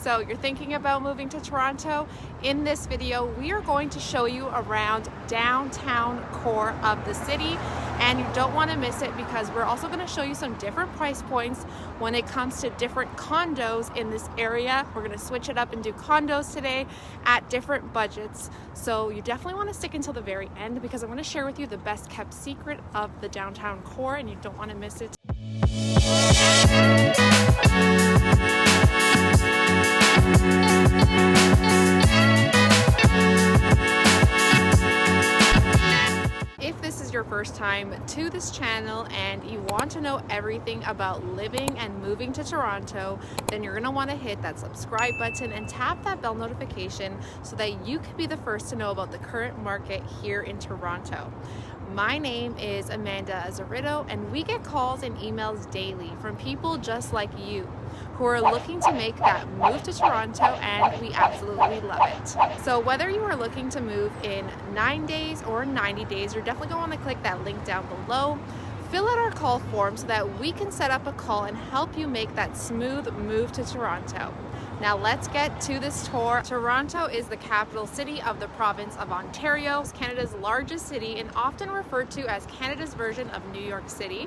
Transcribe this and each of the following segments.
So you're thinking about moving to Toronto? In this video, we are going to show you around downtown core of the city, and you don't want to miss it because we're also going to show you some different price points when it comes to different condos in this area. We're going to switch it up and do condos today at different budgets. So you definitely want to stick until the very end because I'm going to share with you the best kept secret of the downtown core, and you don't want to miss it. If this is your first time to this channel and you want to know everything about living and moving to Toronto, then you're going to want to hit that subscribe button and tap that bell notification so that you can be the first to know about the current market here in Toronto. My name is Amanda Azarito, and we get calls and emails daily from people just like you who are looking to make that move to Toronto, and we absolutely love it. So whether you are looking to move in 9 days or 90 days, you're definitely going to want to click that link down below. Fill out our call form so that we can set up a call and help you make that smooth move to Toronto. Now let's get to this tour. Toronto is the capital city of the province of Ontario, Canada's largest city and often referred to as Canada's version of New York City.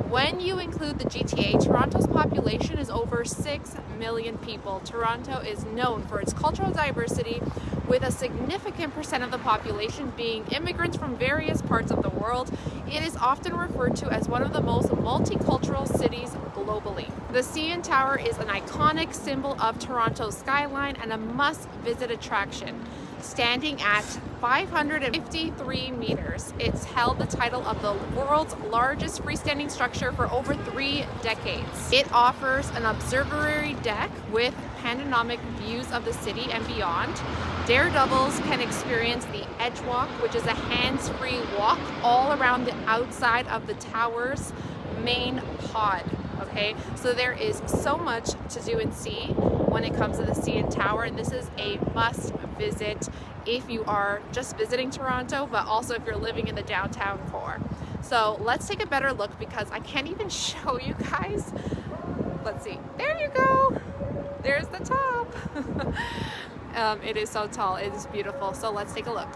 When you include the GTA, Toronto's population is over 6 million people. Toronto is known for its cultural diversity, with a significant percent of the population being immigrants from various parts of the world. It is often referred to as one of the most multicultural cities globally. The CN Tower is an iconic symbol of Toronto's skyline and a must-visit attraction. Standing at 553 meters, it's held the title of the world's largest freestanding structure for over 3 decades. It offers an observatory deck with panoramic views of the city and beyond. Daredevils can experience the Edge Walk, which is a hands-free walk all around the outside of the tower's main pod. Okay, so there is so much to do and see when it comes to the CN Tower, and this is a must visit if you are just visiting Toronto, but also if you're living in the downtown core. So let's take a better look because I can't even show you guys. Let's see, there you go, there's the top. It is so tall, it is beautiful, so let's take a look.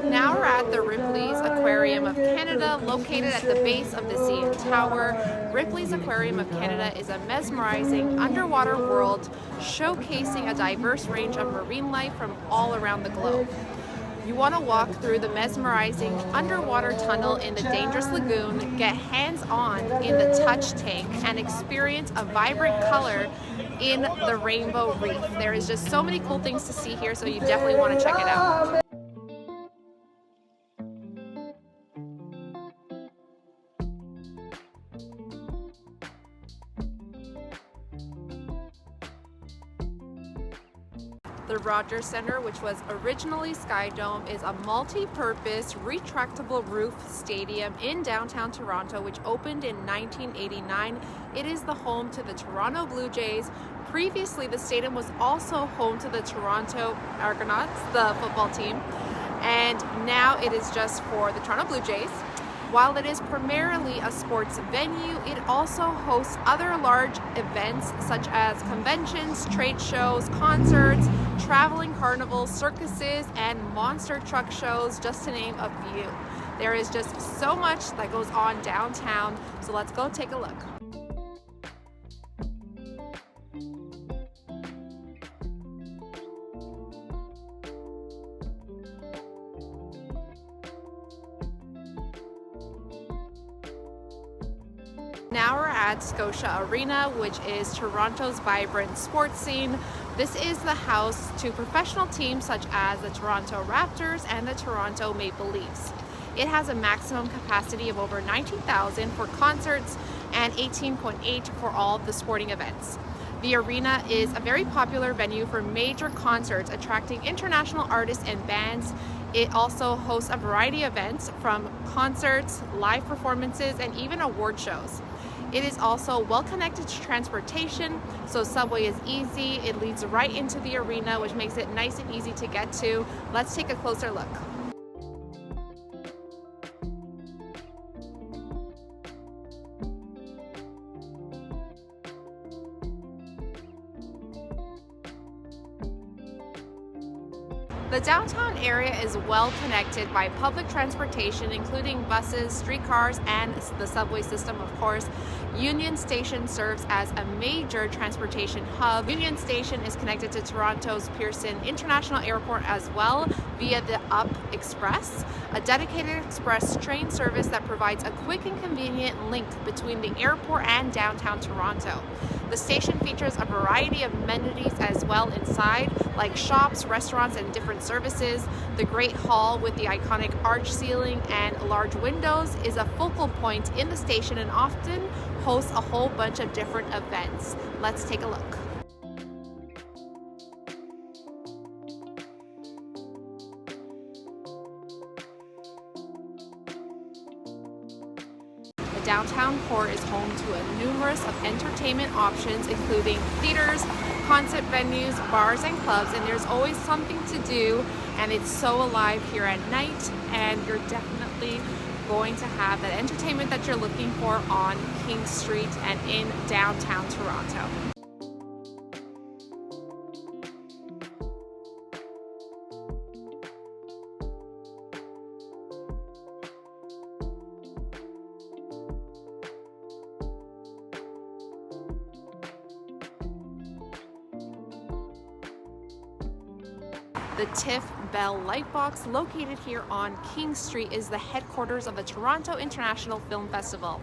Now we're at the Ripley's Aquarium of Canada, located at the base of the CN Tower. Ripley's Aquarium of Canada is a mesmerizing underwater world showcasing a diverse range of marine life from all around the globe. You want to walk through the mesmerizing underwater tunnel in the dangerous lagoon, get hands-on in the touch tank, and experience a vibrant color in the rainbow reef. There is just so many cool things to see here, so you definitely want to check it out. The Rogers Centre, which was originally Sky Dome, is a multi-purpose retractable roof stadium in downtown Toronto, which opened in 1989. It is the home to the Toronto Blue Jays. Previously, the stadium was also home to the Toronto Argonauts, the football team, and now it is just for the Toronto Blue Jays. While it is primarily a sports venue, it also hosts other large events such as conventions, trade shows, concerts, traveling carnivals, circuses, and monster truck shows, just to name a few. There is just so much that goes on downtown, so let's go take a look. Now we're at Scotia Arena, which is Toronto's vibrant sports scene. This is the house to professional teams such as the Toronto Raptors and the Toronto Maple Leafs. It has a maximum capacity of over 19,000 for concerts and 18.8 for all of the sporting events. The arena is a very popular venue for major concerts, attracting international artists and bands. It also hosts a variety of events from concerts, live performances, and even award shows. It is also well connected to transportation, so subway is easy. It leads right into the arena, which makes it nice and easy to get to. Let's take a closer look. The downtown area is well connected by public transportation, including buses, streetcars, and the subway system, of course. Union Station serves as a major transportation hub. Union Station is connected to Toronto's Pearson International Airport as well via the Up Express, a dedicated express train service that provides a quick and convenient link between the airport and downtown Toronto. The station features a variety of amenities as well inside, like shops, restaurants, and different services. The Great Hall with the iconic arch ceiling and large windows is a focal point in the station and often hosts a whole bunch of different events. Let's take a look. The downtown core is home to a numerous of entertainment options, including theaters, concert venues, bars, and clubs, and there's always something to do, and it's so alive here at night, and you're definitely going to have that entertainment that you're looking for on King Street and in downtown Toronto. The Tiff Bell Lightbox, located here on King Street, is the headquarters of the Toronto International Film Festival.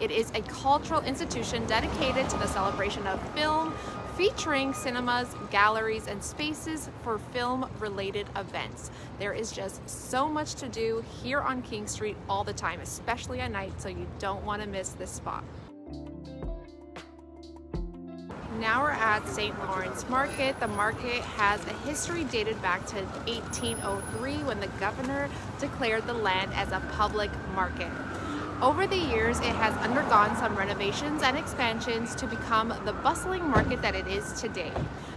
It is a cultural institution dedicated to the celebration of film, featuring cinemas, galleries, and spaces for film-related events. There is just so much to do here on King Street all the time, especially at night, so you don't want to miss this spot. Now we're at St. Lawrence Market. The market has a history dated back to 1803 when the governor declared the land as a public market. Over the years, it has undergone some renovations and expansions to become the bustling market that it is today.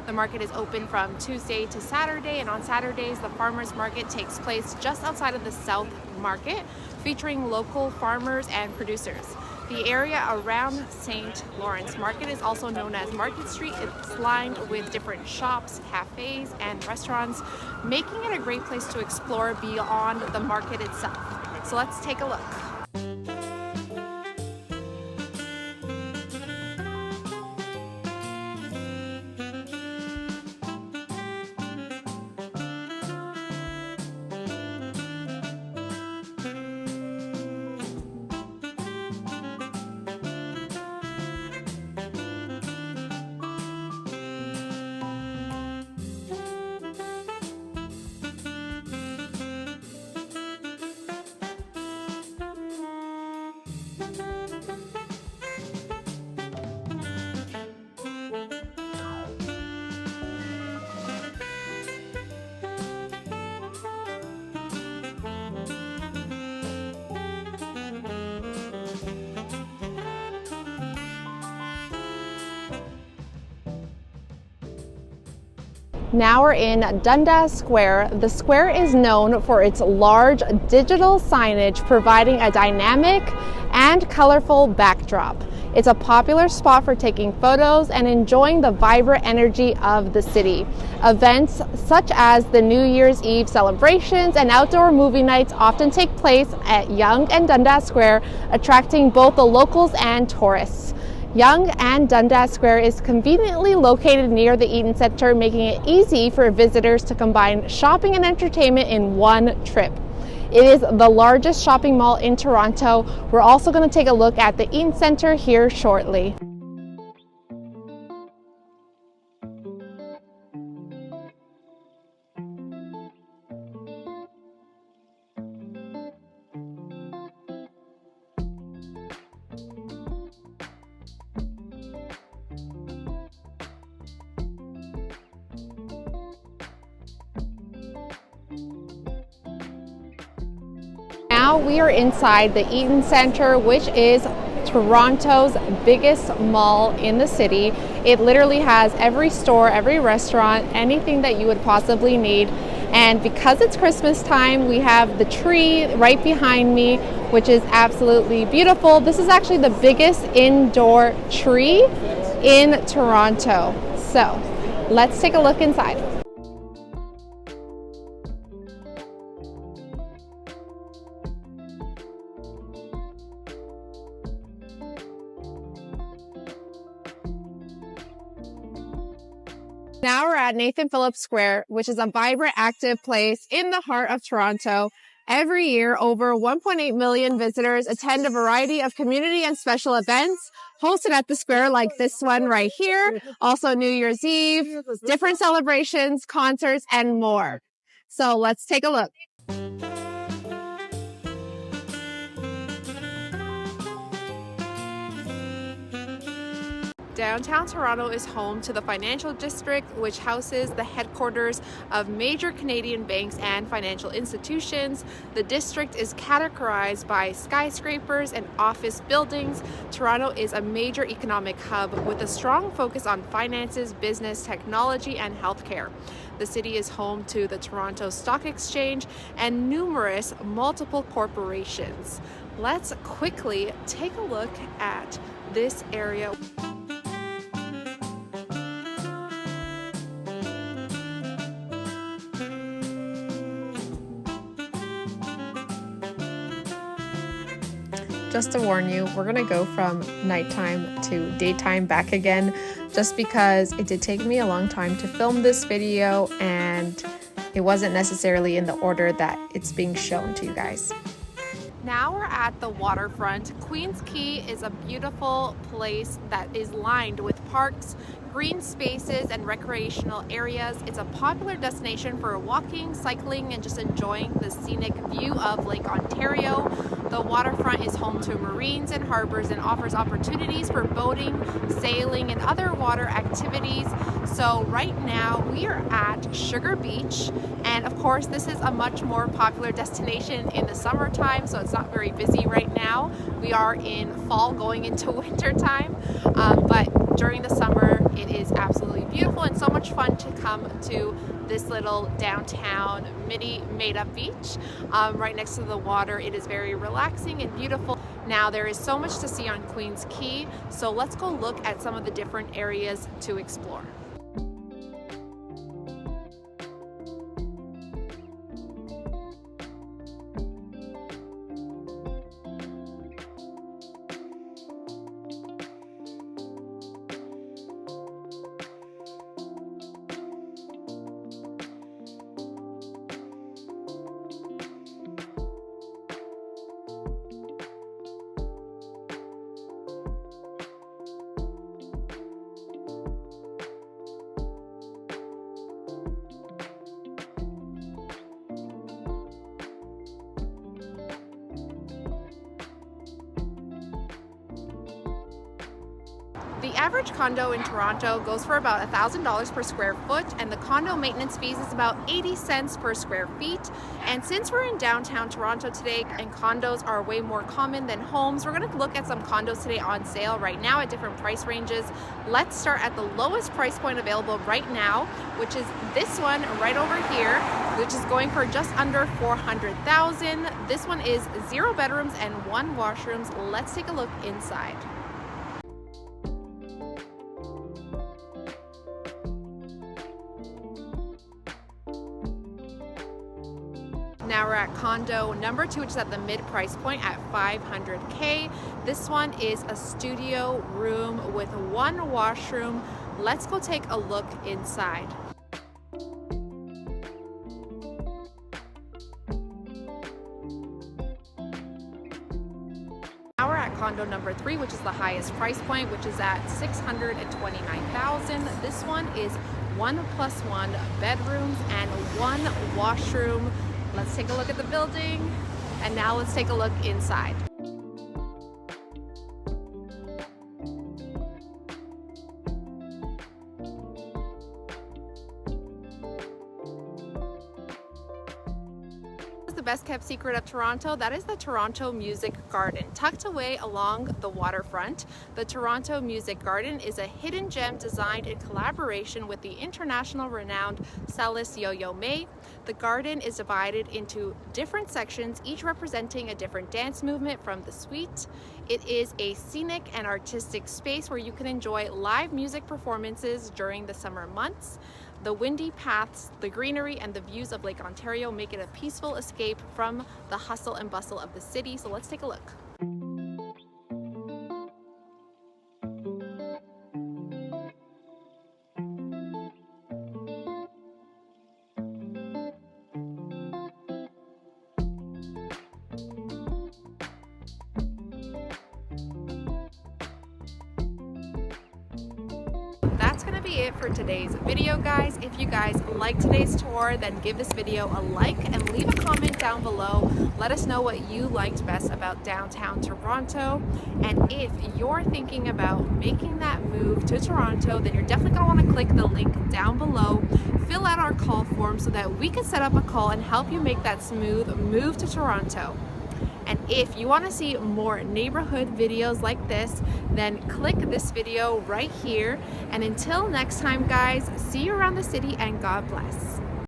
The market is open from Tuesday to Saturday, and on Saturdays, the farmers market takes place just outside of the South Market, featuring local farmers and producers. The area around St. Lawrence Market is also known as Market Street. It's lined with different shops, cafes, and restaurants, making it a great place to explore beyond the market itself. So let's take a look. Now we're in Dundas Square. The square is known for its large digital signage, providing a dynamic and colorful backdrop. It's a popular spot for taking photos and enjoying the vibrant energy of the city. Events such as the New Year's Eve celebrations and outdoor movie nights often take place at Yonge and Dundas Square, attracting both the locals and tourists. Yonge and Dundas Square is conveniently located near the Eaton Centre, making it easy for visitors to combine shopping and entertainment in one trip. It is the largest shopping mall in Toronto. We're also going to take a look at the Eaton Centre here shortly. Now we are inside the Eaton Centre, which is Toronto's biggest mall in the city. It literally has every store, every restaurant, anything that you would possibly need. And because it's Christmas time, we have the tree right behind me, which is absolutely beautiful. This is actually the biggest indoor tree in Toronto. So let's take a look inside. Now we're at Nathan Phillips Square, which is a vibrant, active place in the heart of Toronto. Every year, over 1.8 million visitors attend a variety of community and special events hosted at the square like this one right here. Also New Year's Eve, different celebrations, concerts, and more. So let's take a look. Downtown Toronto is home to the financial district, which houses the headquarters of major Canadian banks and financial institutions. The district is categorized by skyscrapers and office buildings. Toronto is a major economic hub with a strong focus on finances, business, technology, and healthcare. The city is home to the Toronto Stock Exchange and numerous multiple corporations. Let's quickly take a look at this area. Just to warn you, we're gonna go from nighttime to daytime back again, just because it did take me a long time to film this video and it wasn't necessarily in the order that it's being shown to you guys. Now we're at the waterfront. Queens Quay is a beautiful place that is lined with parks, green spaces, and recreational areas. It's a popular destination for walking, cycling, and just enjoying the scenic view of Lake Ontario. The waterfront is home to marines and harbors and offers opportunities for boating, sailing, and other water activities. So right now we are at Sugar Beach, and of course this is a much more popular destination in the summertime, so it's not very busy right now. We are in fall going into winter time, but during the summer it is absolutely beautiful and so much fun to come to this little downtown mini made-up beach right next to the water. It is very relaxing and beautiful. Now there is so much to see on Queens Quay, so let's go look at some of the different areas to explore. The average condo in Toronto goes for about $1,000 per square foot, and the condo maintenance fees is about 80 cents per square feet. And since we're in downtown Toronto today and condos are way more common than homes, we're going to look at some condos today on sale right now at different price ranges. Let's start at the lowest price point available right now, which is this one right over here, which is going for just under $400,000. This one is 0 bedrooms and 1 washrooms. Let's take a look inside. Now we're at condo number 2, which is at the mid price point at $500K. This one is a studio room with 1 washroom. Let's go take a look inside. Now we're at condo number 3, which is the highest price point, which is at $629,000. This one is 1+1 bedrooms and 1 washroom. Let's take a look at the building, and now let's take a look inside. The best kept secret of Toronto, that is the Toronto Music Garden. Tucked away along the waterfront, the Toronto Music Garden is a hidden gem designed in collaboration with the international renowned cellist Yo-Yo Ma. The garden is divided into different sections, each representing a different dance movement from the suite. It is a scenic and artistic space where you can enjoy live music performances during the summer months. The windy paths, the greenery, and the views of Lake Ontario make it a peaceful escape from the hustle and bustle of the city. So let's take a look. that's going to be it for today's video, guys. If you guys like today's tour, then give this video a like and leave a comment down below. Let us know what you liked best about downtown Toronto. And if you're thinking about making that move to Toronto, then you're definitely going to want to click the link down below. Fill out our call form so that we can set up a call and help you make that smooth move to Toronto. And if you want to see more neighborhood videos like this, then click this video right here. And until next time, guys, see you around the city and God bless.